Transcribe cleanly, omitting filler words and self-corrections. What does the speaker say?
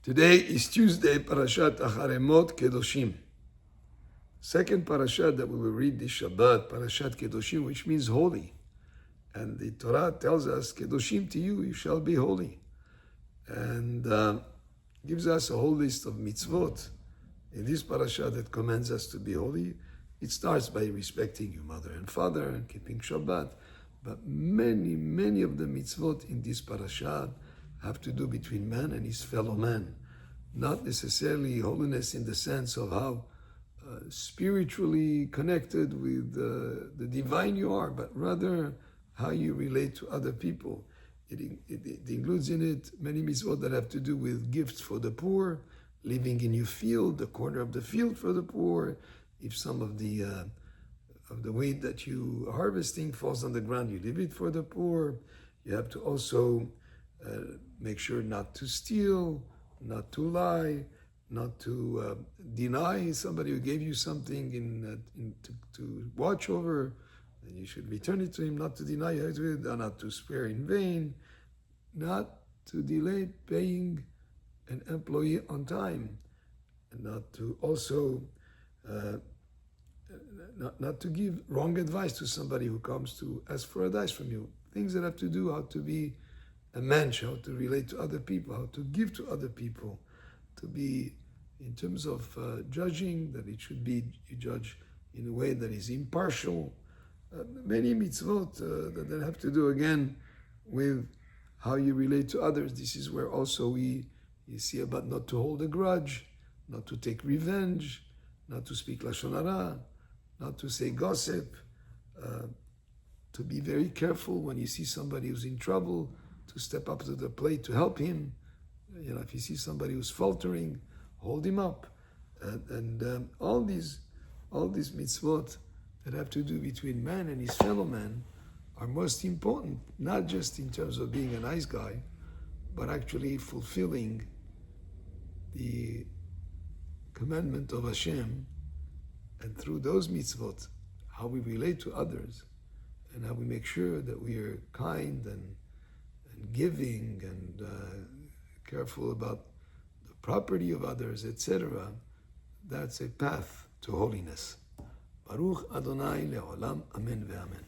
Today is Tuesday, Parashat Ahare Mot-Kedoshim. Second parashat that we will read this Shabbat, Parashat Kedoshim, which means holy. And the Torah tells us, Kedoshim Tihyou, you shall be holy. And gives us a whole list of mitzvot in this parashat that commands us to be holy. It starts by respecting your mother and father and keeping Shabbat. But many of the mitzvot in this parashat have to do between man and his fellow man. Not necessarily holiness in the sense of how spiritually connected with the divine you are, but rather how you relate to other people. It includes in it many mitzvot that have to do with gifts for the poor, living in your field, the corner of the field for the poor. If some of the wheat that you are harvesting falls on the ground, you leave it for the poor. You have to also make sure not to steal, not to lie, not to deny somebody who gave you something to watch over. Then you should return it to him, not to deny it, not to swear in vain, not to delay paying an employee on time, and not to also not to give wrong advice to somebody who comes to ask for advice from you. Things that have to do how to be a mensch, how to relate to other people, how to give to other people, to be, in terms of judging, that it should be, you judge in a way that is impartial. Many mitzvot that have to do again with how you relate to others. This is where also you see about not to hold a grudge, not to take revenge, not to speak lashon hara, not to say gossip, to be very careful when you see somebody who's in trouble, to step up to the plate to help him. If you see somebody who's faltering, hold him up. And all these mitzvot that have to do between man and his fellow man are most important, not just in terms of being a nice guy, but actually fulfilling the commandment of Hashem, and through those mitzvot, how we relate to others, and how we make sure that we are kind and giving and careful about the property of others, etc. That's a path to holiness. Baruch Adonai le'olam, amen ve'amen.